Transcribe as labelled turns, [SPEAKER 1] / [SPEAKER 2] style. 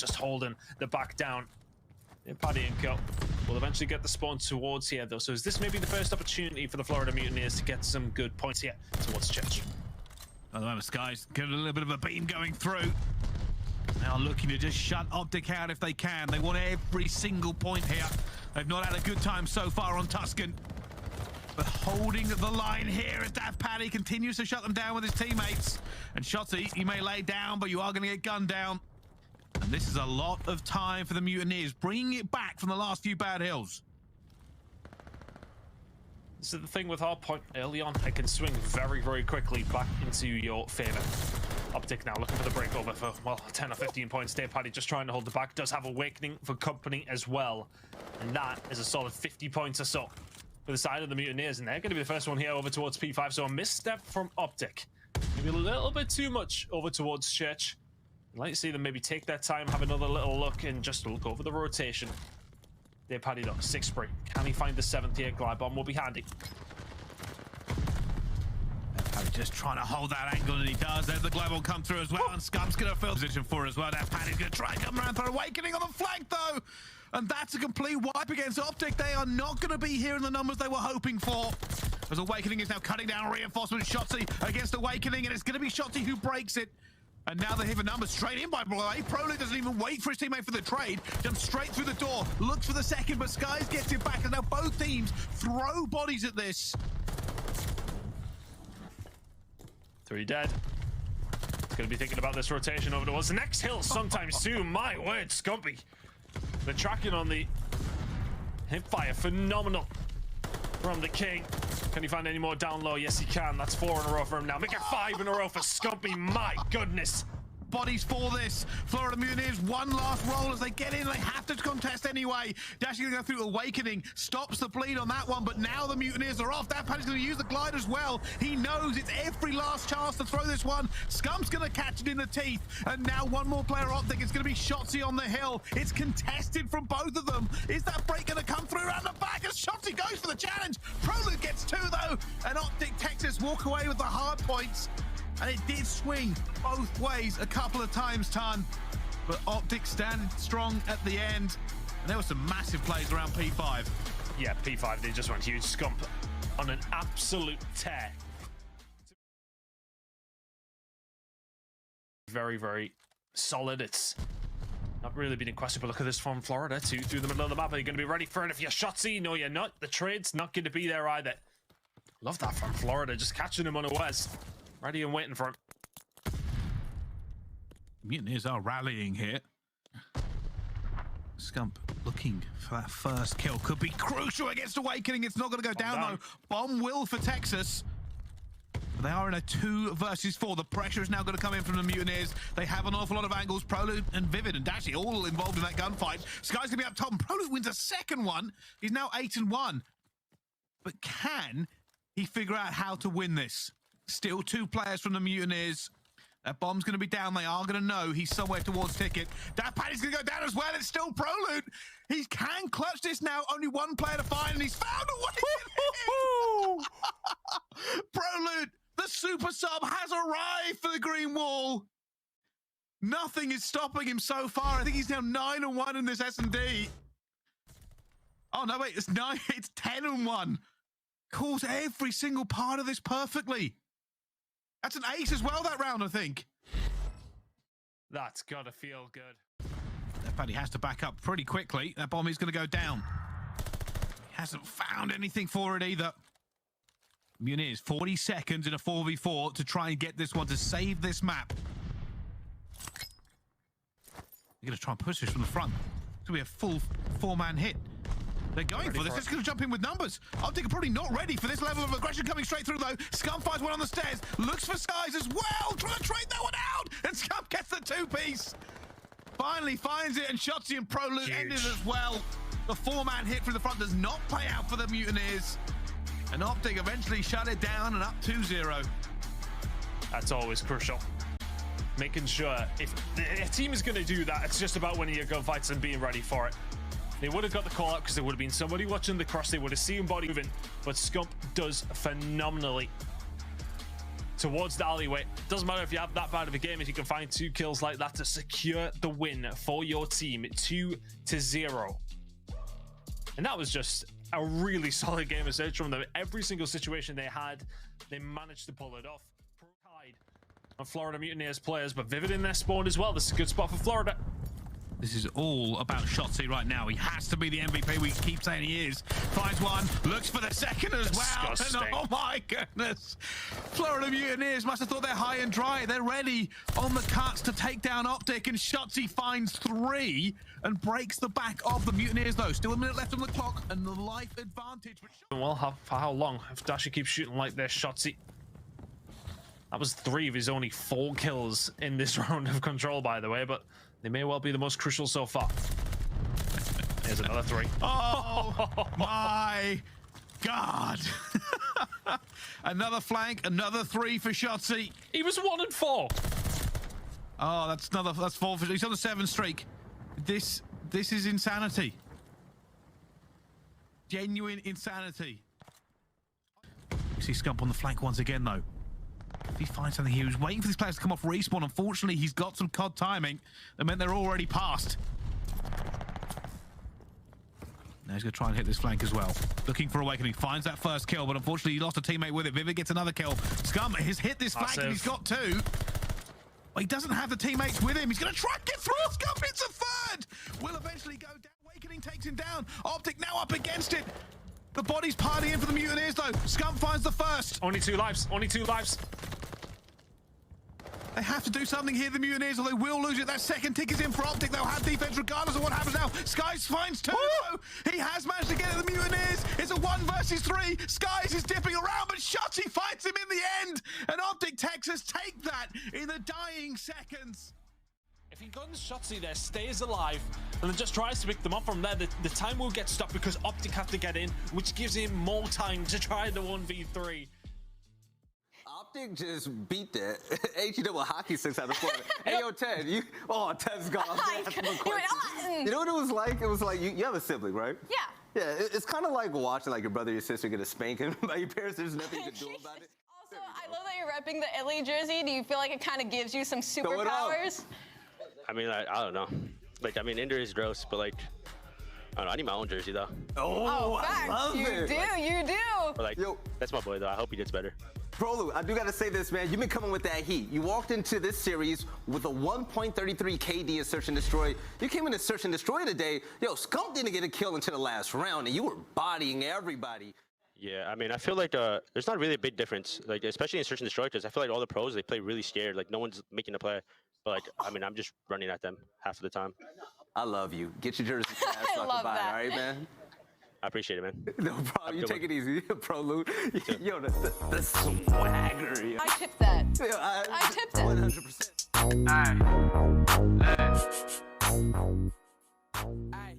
[SPEAKER 1] just holding the back down. Paddy and Co will eventually get the spawn towards here, though. So is this maybe the first opportunity for the Florida Mutineers to get some good points here towards Church?
[SPEAKER 2] At the moment, Skies get a little bit of a beam going through. Now looking to just shut OpTic out if they can. They want every single point here. They've not had a good time so far on Tuscan. But holding the line here as Paddy continues to shut them down with his teammates. And SHOTZZY, you may lay down, but you are going to get gunned down. And this is a lot of time for the Mutineers, bringing it back from the last few bad hills.
[SPEAKER 1] This is the thing with hard point early on. It can swing very, very quickly back into your favor. OpTic now looking for the breakover for, well, 10 or 15 points. Paddy just trying to hold the back. Does have Awakening for company as well. And that is a solid 50 points or so for the side of the Mutineers. And they're going to be the first one here over towards P5. So a misstep from OpTic. Maybe a little bit too much over towards Church. I'd like to see them maybe take their time, have another little look, and just look over the rotation. There, Paddy, though. 6th spray. Can he find the 7th here? Glide bomb will be handy.
[SPEAKER 2] Paddy just trying to hold that angle, and he does. There's the glide bomb come through as well, and Scump's going to fill position for it as well. Now Paddy's going to try and come around for Awakening on the flank, though. And that's a complete wipe against OpTic. They are not going to be here in the numbers they were hoping for. As Awakening is now cutting down reinforcement. SHOTZZY against Awakening, and it's going to be SHOTZZY who breaks it. And now they hit a number straight in by Bloy. ProLude doesn't even wait for his teammate for the trade. Jumps straight through the door. Looks for the second, but Skies gets it back. And now both teams throw bodies at this.
[SPEAKER 1] 3 dead. It's going to be thinking about this rotation over towards the next hill sometime soon. My word, Scumpy. The tracking on the hipfire, phenomenal from the King. Can he find any more down low? Yes, he can. That's 4 in a row for him now. Make it 5 in a row for Scumpy. My goodness.
[SPEAKER 2] Bodies for this. Florida Mutineers, one last roll as they get in. They have to contest anyway. Dashy going to go through Awakening. Stops the bleed on that one, but now the Mutineers are off. Paddy's going to use the glide as well. He knows it's every last chance to throw this one. Scump's going to catch it in the teeth. And now one more player OpTic. It's going to be SHOTZZY on the hill. It's contested from both of them. Is that break going to come through around the back as SHOTZZY goes for the challenge? ProLude gets 2 though. And OpTic Texas walk away with the hard points. And it did swing both ways a couple of times, Ton. But OpTic standing strong at the end. And there were some massive plays around P5.
[SPEAKER 1] Yeah, P5, they just went huge. Scump on an absolute tear. Very, very solid. It's not really been in question, but look at this from Florida. 2 through the middle of the map. Are you going to be ready for it? If you're SHOTZZY, no, you're not. The trade's not going to be there either. Love that from Florida, just catching him unawares. Ready and waiting for him.
[SPEAKER 2] Mutineers are rallying here. Scump looking for that first kill. Could be crucial against Awakening. It's not going to go down, though. Bomb will for Texas. But they are in a 2 versus 4. The pressure is now going to come in from the Mutineers. They have an awful lot of angles. ProLude and Vivid and Dashy all involved in that gunfight. Sky's going to be up top. And ProLude wins a second one. He's now 8-1. But can he figure out how to win this? Still 2 players from the Mutineers. That bomb's going to be down. They are going to know he's somewhere towards ticket. Paddy's going to go down as well. It's still ProLude. He can clutch this now. Only 1 player to find, and he's found a way. ProLude, the super sub, has arrived for the green wall. Nothing is stopping him so far. I think he's now 9-1 in this S&D. Oh, no, wait. It's 9. It's 10-1. Calls every single part of this perfectly. That's an ace as well that round, I think.
[SPEAKER 1] That's gotta feel good.
[SPEAKER 2] Paddy has to back up pretty quickly. That bomb is going to go down. He hasn't found anything for it either. Mutineers, 40 seconds in a 4v4 to try and get this one to save this map. They're going to try and push this from the front. It's going to be a full 4-man hit. They're going for this. It's going to jump in with numbers. OpTic are probably not ready for this level of aggression coming straight through, though. Scump finds one on the stairs. Looks for Skies as well. Trying to trade that one out. And Scump gets the 2-piece. Finally finds it. And SHOTZZY and ProLude ended as well. The 4-man hit from the front does not play out for the Mutineers. And OpTic eventually shut it down and up 2-0.
[SPEAKER 1] That's always crucial. Making sure if a team is going to do that, it's just about winning your gunfights and being ready for it. They would have got the call out because there would have been somebody watching the cross. They would have seen body moving, but Scump does phenomenally towards the alleyway. Doesn't matter if you have that bad of a game, if you can find 2 kills like that to secure the win for your team, 2-0. And that was just a really solid game of Search from them. Every single situation they had, they managed to pull it off. On Florida Mutineers players, but Vivid in their spawn as well. This is a good spot for Florida.
[SPEAKER 2] This is all about SHOTZZY right now. He has to be the MVP. We keep saying he is. Finds one, looks for the second as well. And oh my goodness. Florida Mutineers must have thought they're high and dry. They're ready on the cuts to take down OpTic, and SHOTZZY finds 3 and breaks the back of the Mutineers though. Still a minute left on the clock and the life advantage.
[SPEAKER 1] Well, for how long? If Dashy keeps shooting like this, SHOTZZY. That was 3 of his only 4 kills in this round of Control, by the way, but they may well be the most crucial so far. Here's another 3.
[SPEAKER 2] Oh my God. Another flank, another 3 for SHOTZZY.
[SPEAKER 1] He was 1 and 4.
[SPEAKER 2] Oh, that's 4 for, he's on the 7 streak. This is insanity. Genuine insanity. You see SCUMP on the flank once again though. If he finds something, he was waiting for these players to come off respawn. Unfortunately, he's got some COD timing. That meant they're already past. Now he's going to try and hit this flank as well. Looking for Awakening. Finds that first kill, but unfortunately he lost a teammate with it. Vivid gets another kill. SCUMP has hit this flank and he's got 2. Well, he doesn't have the teammates with him. He's going to try and get through. SCUMP hits a 3rd. Will eventually go down. Awakening takes him down. OpTic now up against it. The body's partying in for the Mutineers though. SCUMP finds the 1st.
[SPEAKER 1] Only 2 lives. Only 2 lives.
[SPEAKER 2] They have to do something here, the Mutineers, or they will lose it. That second tick is in for OpTic. They'll have defense regardless of what happens now. Skies finds 2, though. He has managed to get at the Mutineers. It's a 1 versus 3. Skies is dipping around, but SHOTZZY fights him in the end. And OpTic Texas take that in the dying seconds.
[SPEAKER 1] If he guns SHOTZZY there, stays alive, and then just tries to pick them up from there, the time will get stopped because OpTic have to get in, which gives him more time to try the 1v3.
[SPEAKER 3] OpTic just beat that. HE hockey 6 out of 4. Hey, yo, Ted, you... Oh, Ted's gone. You know what it was like? It was like, you have a sibling, right?
[SPEAKER 4] Yeah.
[SPEAKER 3] Yeah, it's kind of like watching like your brother or your sister get a spanking by your parents. There's nothing you can do about it.
[SPEAKER 4] Also, I love that you're repping the iLLeY jersey. Do you feel like it kind of gives you some superpowers?
[SPEAKER 5] I mean, I don't know. Like, I mean, indoor is gross, but like, I don't know. I need my own jersey though.
[SPEAKER 3] Oh, I love it.
[SPEAKER 4] You do.
[SPEAKER 5] But like,
[SPEAKER 3] yo,
[SPEAKER 5] that's my boy though. I hope he gets better.
[SPEAKER 3] Prolu, I do gotta say this, man. You've been coming with that heat. You walked into this series with a 1.33 KD in Search and Destroy. You came into Search and Destroy today. Yo, SCUMP didn't get a kill until the last round, and you were bodying everybody.
[SPEAKER 5] Yeah, I mean, I feel like there's not really a big difference, like especially in Search and Destroy, because I feel like all the pros, they play really scared. Like no one's making a play. But like, I mean, I'm just running at them half of the time.
[SPEAKER 3] I love you. Get your jersey fast.
[SPEAKER 4] I love that.
[SPEAKER 3] All right, man.
[SPEAKER 5] I appreciate it, man.
[SPEAKER 3] No problem. You take it easy, Prolu. Yo, the swagger. Yo.
[SPEAKER 4] I tipped that.
[SPEAKER 3] Yo,
[SPEAKER 4] I tipped it.
[SPEAKER 3] 100%. All right.